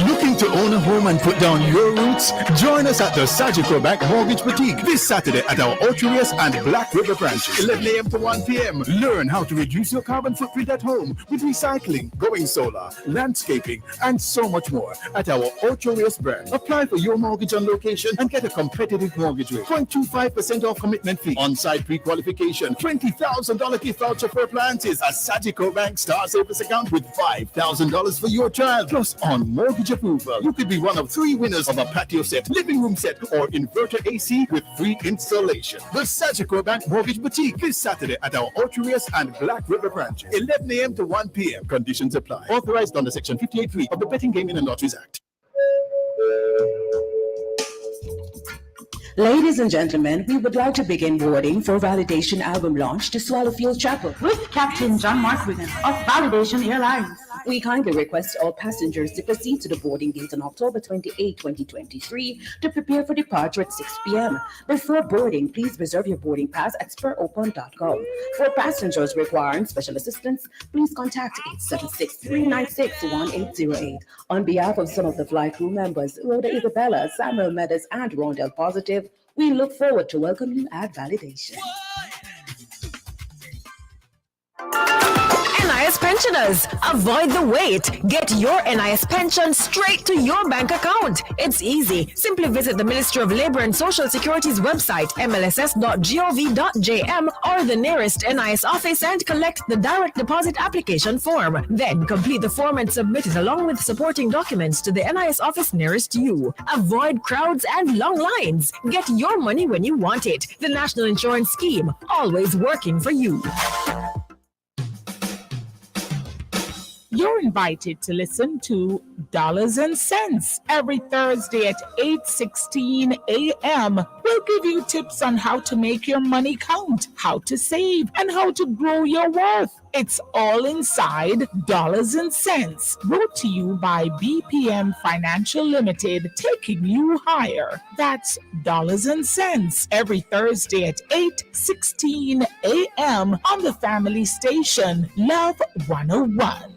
O: Looking to own a home and put down your roots? Join us at the Sagicor Bank Mortgage Boutique this Saturday at our Orchurius and Black River branches, 11 a.m. to 1 p.m. Learn how to reduce your carbon footprint at home with recycling, going solar, landscaping, and so much more at our Orchurius branch. Apply for your mortgage on location and get a competitive mortgage rate. 0.25% off commitment fee, on-site pre-qualification, $20,000 gift voucher for appliances, a Sagicor Bank Star Savers account with $5,000 for your child, plus on mortgage approval. You could be one of 3 winners of a patio set, living room set, or inverter AC with free installation. The Sagicor Bank Mortgage Boutique this Saturday at our Orchurius and Black River branches, 11 a.m. to 1 p.m. Conditions apply. Authorized under Section 58(3) of the Betting, Gaming and Lotteries Act.
L: Ladies and gentlemen, we would like to begin boarding for Validation album launch to Swallowfield Chapel
M: with Captain John Mark Wigan of Validation Airlines.
L: We kindly request all passengers to proceed to the boarding gate on October 28, 2023 to prepare for departure at 6 p.m. Before boarding, please reserve your boarding pass at SpurOpen.com. For passengers requiring special assistance, please contact 876-396-1808. On behalf of some of the flight crew members, Rhoda Isabella, Samuel Meadows, and Rondell Positive, we look forward to welcoming you at Validation.
B: NIS pensioners, avoid the wait. Get your NIS pension straight to your bank account. It's easy. Simply visit the Ministry of Labor and Social Security's website, mlss.gov.jm, or the nearest NIS office and collect the direct deposit application form. Then complete the form and submit it along with supporting documents to the NIS office nearest you. Avoid crowds and long lines. Get your money when you want it. The National Insurance Scheme, always working for you.
J: You're invited to listen to Dollars and Cents every Thursday at 8:16 a.m. We'll give you tips on how to make your money count, how to save, and how to grow your worth. It's all inside Dollars and Cents, brought to you by BPM Financial Limited, taking you higher. That's Dollars and Cents every Thursday at 8:16 a.m. on the family station, Love 101.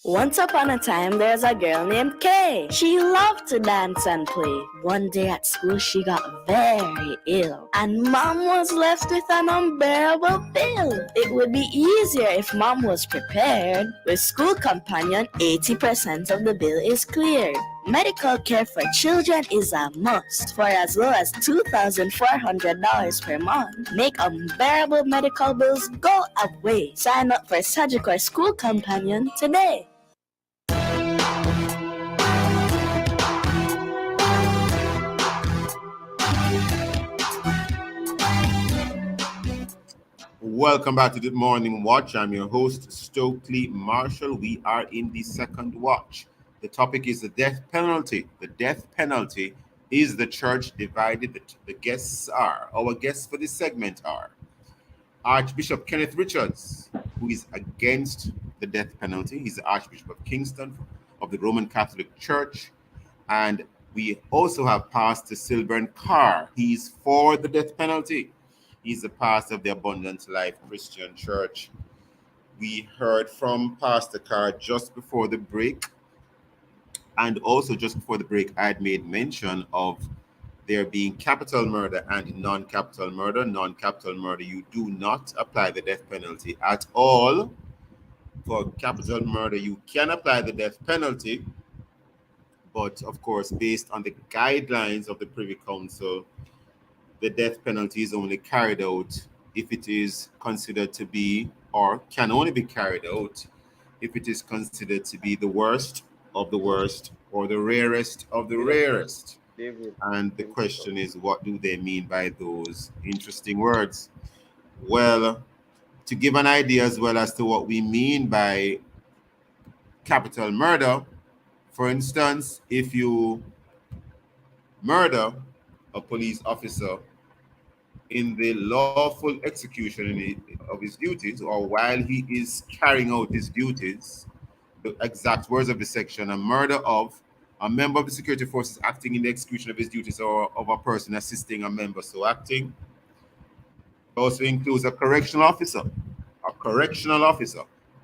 R: Once upon a time, there's a girl named Kay. She loved to dance and play. One day at school, she got very ill, and Mom was left with an unbearable bill. It would be easier if Mom was prepared. With School Companion, 80% of the bill is cleared. Medical care for children is a must for as low as $2,400 per month. Make unbearable medical bills go away. Sign up for Sagicor School Companion today.
D: Welcome back to the Morning Watch. I'm your host, Stokeley Marshall. We are in the second watch. The topic is the death penalty. The death penalty is the church divided. The guests are, our guests for this segment are Archbishop Kenneth Richards, who is against the death penalty. He's the Archbishop of Kingston of the Roman Catholic Church. And we also have Pastor Silburn Carr. He's for the death penalty. He's the pastor of the Abundant Life Christian Church. We heard from Pastor Carr just before the break. And also just before the break, I had made mention of there being capital murder and non-capital murder. Non-capital murder, you do not apply the death penalty at all. For capital murder, you can apply the death penalty, But of course, based on the guidelines of the Privy Council, the death penalty is only carried out if it is considered to be, or can only be carried out if it is considered to be the worst of the worst or the rarest of the rarest.
Q: David.
D: And the question is, what do they mean by those interesting words? Well, to give an idea as well as to what we mean by capital murder, for instance, if you murder a police officer in the lawful execution of his duties, or while he is carrying out his duties, the exact words of the section, a murder of a member of the security forces acting in the execution of his duties or of a person assisting a member so acting. It also includes a correctional officer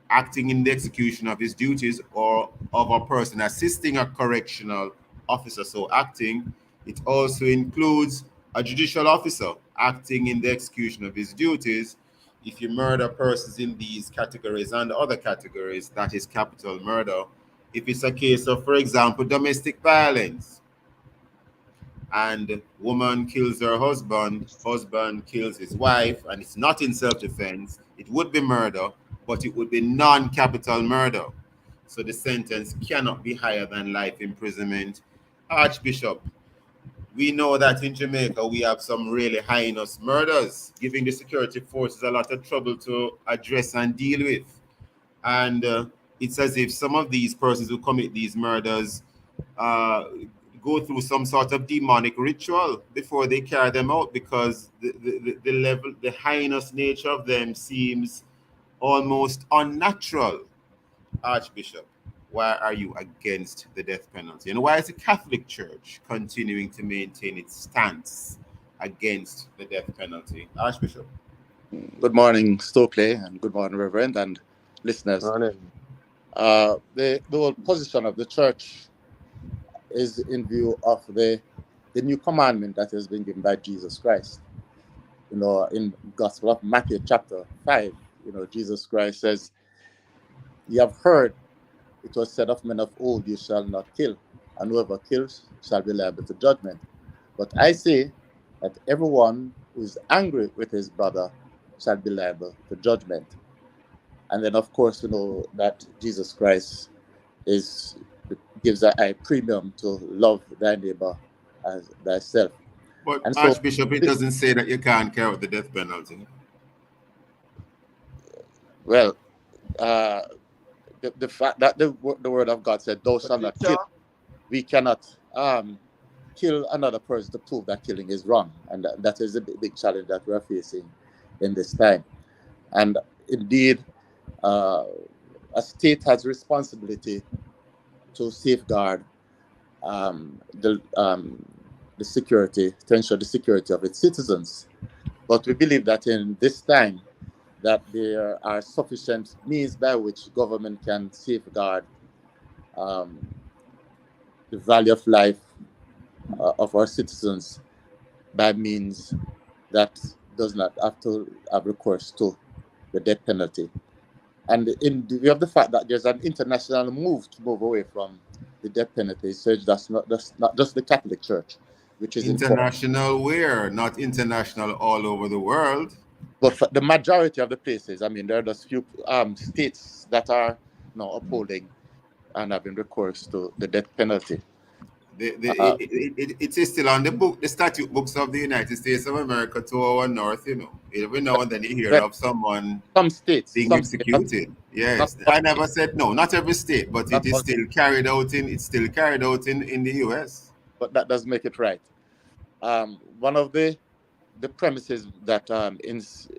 D: acting in the execution of his duties or of a person assisting a correctional officer so acting. It also includes a judicial officer acting in the execution of his duties. If you murder persons in these categories and other categories, that is capital murder. If it's a case of, for example, domestic violence, and woman kills her husband, husband kills his wife, and it's not in self-defense, it would be murder, but it would be non-capital murder. So the sentence cannot be higher than life imprisonment. Archbishop, we know that in Jamaica we have some really heinous murders, giving the security forces a lot of trouble to address and deal with. And it's as if some of these persons who commit these murders go through some sort of demonic ritual before they carry them out, because the level, the heinous nature of them seems almost unnatural. Archbishop, why are you against the death penalty? And why is the Catholic Church continuing to maintain its stance against the death penalty? Archbishop.
S: Good morning, Stokeley, and good morning, Reverend, and listeners. The whole position of the church is in view of the new commandment that has been given by Jesus Christ. In Gospel of Matthew chapter 5, Jesus Christ says, "You have heard it was said of men of old, you shall not kill, and whoever kills shall be liable to judgment. But I say that everyone who is angry with his brother shall be liable to judgment." And then, of course, that Jesus Christ gives a premium to love thy neighbor as thyself.
D: But
S: And
D: Archbishop, it doesn't say that you can't carry out the death penalty.
S: Well, the fact that the word of God said, "Thou shalt not kill," we cannot kill another person to prove that killing is wrong, and that is a big challenge that we are facing in this time. And indeed, a state has responsibility to safeguard the security, to ensure the security of its citizens. But we believe that in this time, that there are sufficient means by which government can safeguard the value of life of our citizens by means that does not have to have recourse to the death penalty. And in view of the fact that there's an international move to move away from the death penalty, so that's not just the Catholic Church, which is
D: international where? Not international all over the world.
S: But for the majority of the places, there are just few states that are upholding and having recourse to the death penalty.
D: It is still on the statute books of the United States of America to our north, Every now and then you hear of someone being executed. Yes. I never said no, not every state, but it is still carried out in the US.
S: But that does make it right. One of the premises that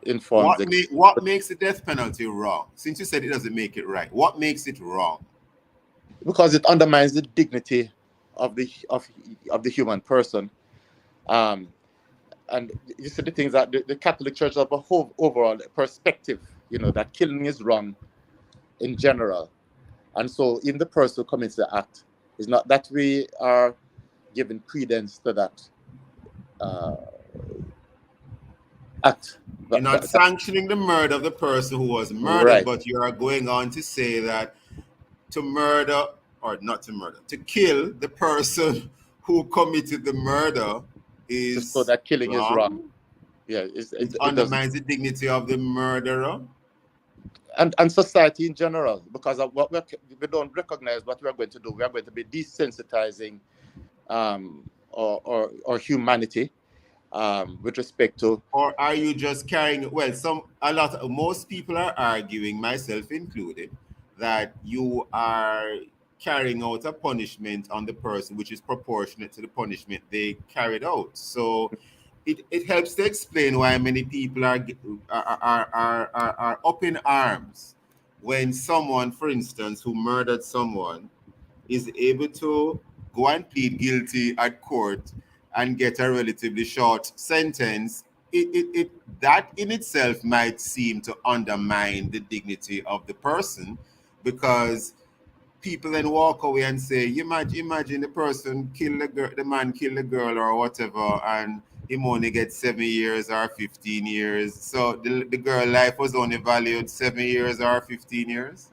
S: informs
D: what makes the death penalty wrong? Since you said it doesn't make it right, what makes it wrong?
S: Because it undermines the dignity of the human person, and you see the things that the Catholic Church have a whole overall perspective, that killing is wrong in general, and so in the person who commits the act, it's not that we are giving credence to that act.
D: You're not sanctioning the murder of the person who was murdered, right. But you are going on to say that to murder or not to murder, to kill the person who committed the murder is
S: so that killing is wrong. Yeah,
D: it
S: it
D: undermines
S: doesn't.
D: the dignity of the murderer.
S: And society in general, because of what we don't recognize what we're going to do. We are going to be desensitizing or humanity with respect to.
D: Or are you just carrying? Well, most people are arguing, myself included, that you are carrying out a punishment on the person which is proportionate to the punishment they carried out. So it helps to explain why many people are up in arms when someone, for instance, who murdered someone is able to go and plead guilty at court and get a relatively short sentence. That in itself might seem to undermine the dignity of the person, because people then walk away and say, imagine the person kill the man kill the girl or whatever, and him only gets 7 years or 15 years. So the girl life was only valued 7 years or 15 years.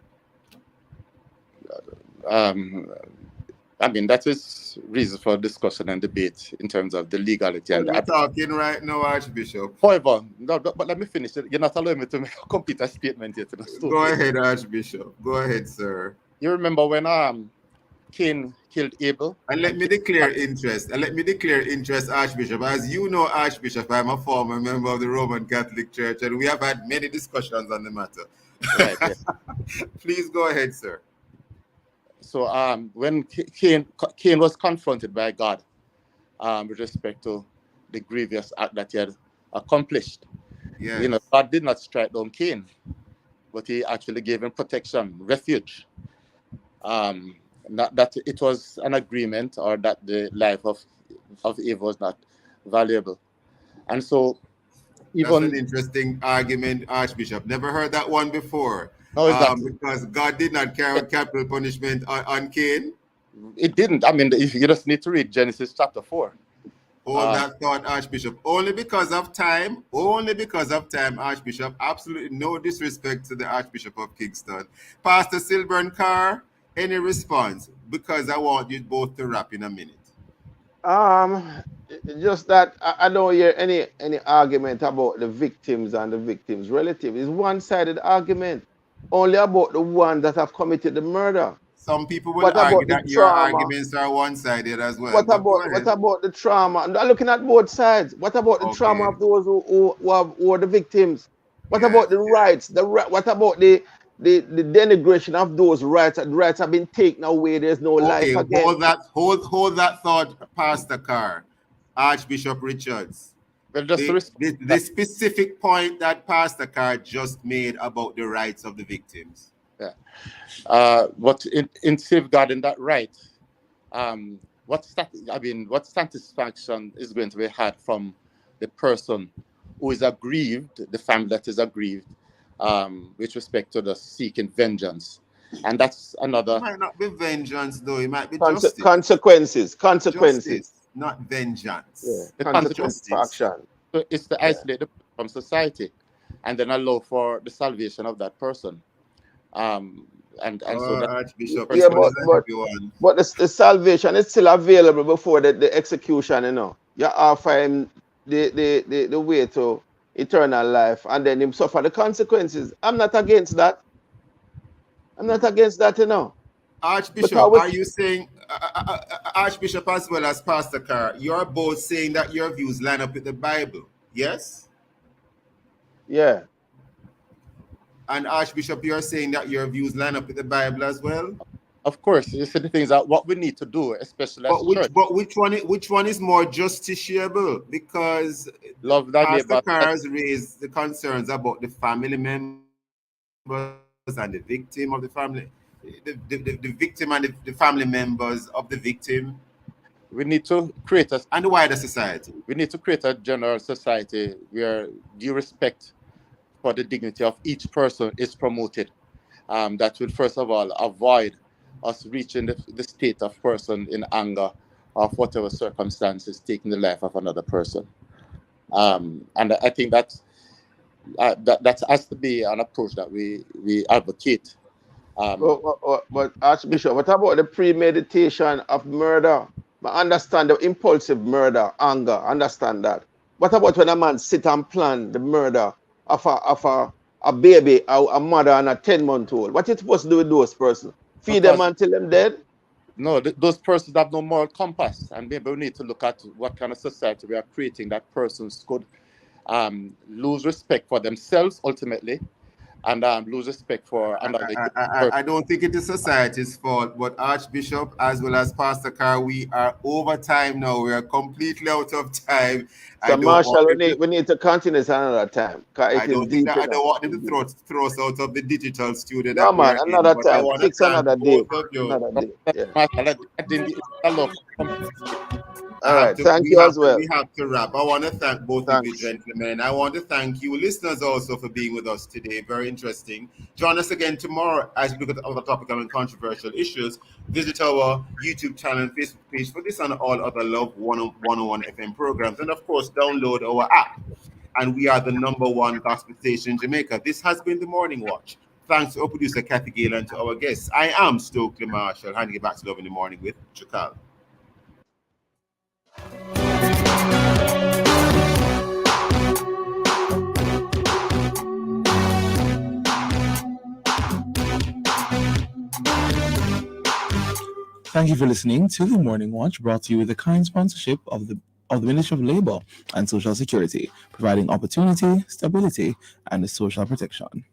S: I mean, that is reason for discussion and debate in terms of the legality.
D: And we're talking right now, Archbishop.
S: However, no, but let me finish. You're not allowing me to make a complete statement yet.
D: Go ahead, Archbishop. Go ahead, sir.
S: You remember when Cain killed Abel?
D: And let me declare interest, Archbishop. As you know, Archbishop, I'm a former member of the Roman Catholic Church, and we have had many discussions on the matter.
S: Right, yes.
D: Please go ahead, sir.
S: So when Cain was confronted by God with respect to the grievous act that he had accomplished,
D: yes.
S: God did not strike down Cain, but he actually gave him protection, refuge. Not that it was an agreement or that the life of Eve was not valuable. And so
D: that's an interesting argument, Archbishop. Never heard that one before.
S: No,
D: because God did not carry out capital punishment on Cain.
S: It didn't. I mean, you just need to read Genesis chapter 4.
D: Hold that thought, Archbishop. Only because of time, Archbishop. Absolutely no disrespect to the Archbishop of Kingston. Pastor Silburn Carr, any response? Because I want you both to wrap in a minute.
Q: Just that I don't hear any argument about the victims and the victims' relatives. It's one-sided argument. Only about the ones that have committed the murder.
D: Some people will argue that your arguments are one-sided as well.
Q: What about the trauma? I'm looking at both sides. What about the trauma of those who are the victims? What about the rights? What about the denigration of those rights? The rights have been taken away. There's no life again.
D: Hold that thought, Pastor Carr. Archbishop Richards.
S: Well,
D: the specific point that Pastor Carr just made about the rights of the victims.
S: Yeah. But in safeguarding that right, what satisfaction is going to be had from the person who is aggrieved, the family that is aggrieved, with respect to the seeking vengeance? And that's another.
D: It might not be vengeance, though. It might be justice.
Q: Consequences.
D: Justice, not vengeance.
Q: Yeah. The consequences for action.
S: So it's to isolate them from society, and then allow for the salvation of that person. So that
D: Archbishop,
Q: but the salvation is still available before the execution. You offer him the way to eternal life, and then him suffer the consequences. I'm not against that.
D: Archbishop, are you saying, Archbishop as well as Pastor Carr, you're both saying that your views line up with the Bible, yes?
Q: Yeah.
D: And Archbishop, you're saying that your views line up with the Bible as well?
S: Of course, these are the things that what we need to do, especially as church.
D: But which one is more justiciable? Because Pastor Carr has raised the concerns about the family members and the victim of the family. The victim and the family members of the victim.
S: We need to create
D: and the wider society.
S: We need to create a general society where due respect for the dignity of each person is promoted. That will first of all avoid us reaching the state of person in anger of whatever circumstances taking the life of another person. And I think that has to be an approach that we advocate.
Q: But Archbishop, what about the premeditation of murder? I understand the impulsive murder, anger. Understand that. What about when a man sit and plan the murder of a baby, a mother, and a 10-month-old? What you supposed to do with those persons? Feed them until them dead?
S: No, those persons have no moral compass, and maybe we need to look at what kind of society we are creating that persons could lose respect for themselves ultimately, and lose respect for another.
D: I don't think it is society's fault, but Archbishop as well as Pastor Carr, we are over time now. We are completely out of time.
Q: So Marshall, we need to continue this another time.
D: I don't want them to throw us out of the digital studio.
Q: No, man, another time. Fix another day. Another day. Yeah. All right, thank you as well.
D: We have to wrap. I want to thank both of you gentlemen. I want to thank you listeners also for being with us today. Very interesting. Join us again tomorrow as we look at other topical and controversial issues. Visit our YouTube channel and Facebook page for this and all other Love 101 FM programs. And of course, download our app. And we are the #1 gospel station in Jamaica. This has been the Morning Watch. Thanks to our producer Kathy Gale and to our guests. I am Stokeley Marshall, handing it back to Love in the Morning with Chakal.
A: Thank you for listening to the Morning Watch, brought to you with the kind sponsorship of the Ministry of Labour and Social Security, providing opportunity, stability, and social protection.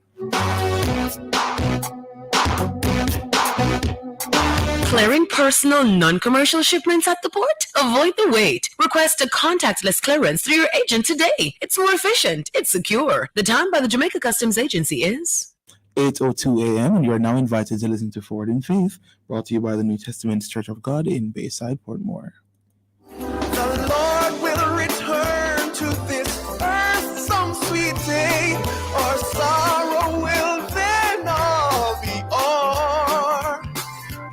B: Clearing personal, non-commercial shipments at the port? Avoid the wait. Request a contactless clearance through your agent today. It's more efficient. It's secure. The time by the Jamaica Customs Agency is
A: 8:02 a.m. and you are now invited to listen to Forward in Faith, brought to you by the New Testament Church of God in Bayside, Portmore.
F: The Lord will return to this earth some sweet day, our sorrow will then all be o'er.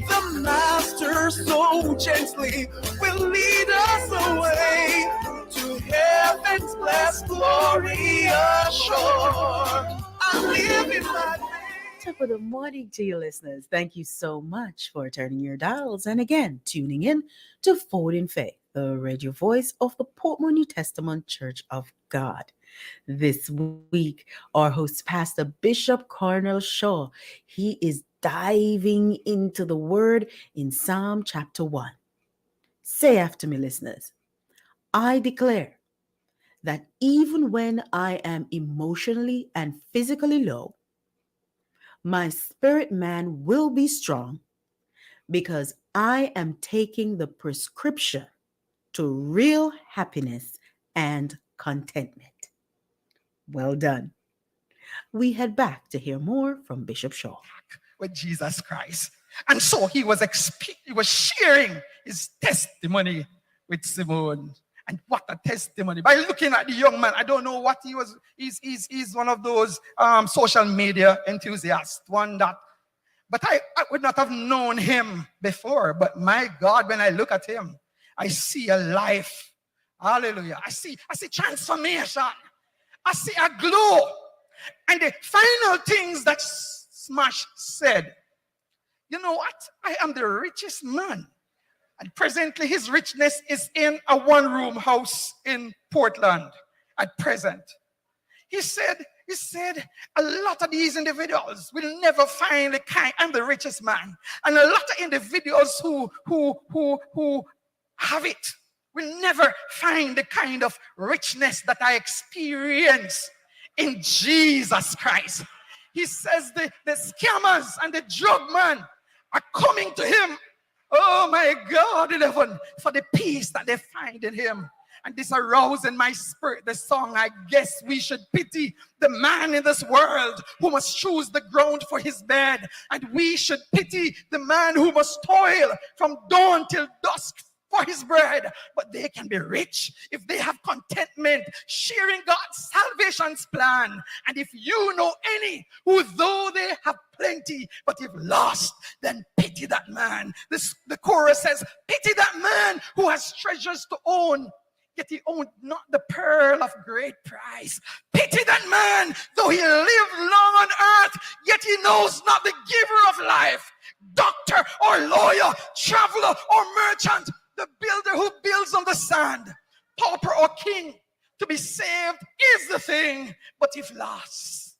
F: The Master so gently will lead us away to heaven's blessed glorious shore. I'm living my
T: Top of the morning to you listeners. Thank you so much for turning your dials and again tuning in to Forward in Faith, the radio voice of the Portmore New Testament Church of God. This week, our host, Pastor Bishop Cornell Shaw, he is diving into the word in Psalm chapter 1. Say after me, listeners, I declare that even when I am emotionally and physically low, my spirit man will be strong because I am taking the prescription to real happiness and contentment. Well done. We head back to hear more from Bishop Shaw.
U: With Jesus Christ. And so he was sharing his testimony with Simone. And what a testimony. By looking at the young man, I don't know what he was. He's one of those social media enthusiasts. But I would not have known him before. But my God, when I look at him, I see a life. Hallelujah. I see transformation. I see a glow. And the final things that Smash said, you know what? I am the richest man. And presently his richness is in a one-room house in Portland at present. He said, a lot of these individuals will never find the kind. I'm the richest man. And a lot of individuals who have it will never find the kind of richness that I experience in Jesus Christ. He says the scammers and the drug man are coming to him. Oh my God, 11, for the peace that they find in him. And this aroused in my spirit the song, I guess we should pity the man in this world who must choose the ground for his bed. And we should pity the man who must toil from dawn till dusk for his bread. But they can be rich if they have contentment, sharing God's salvation's plan. And if you know any who, though they have plenty, but if lost, then pity that man. The chorus says, pity that man who has treasures to own yet he owned not the pearl of great price. Pity that man, though he lived long on earth, yet he knows not the giver of life. Doctor or lawyer, traveler or merchant, the builder who builds on the sand, pauper or king, to be saved is the thing, but if lost,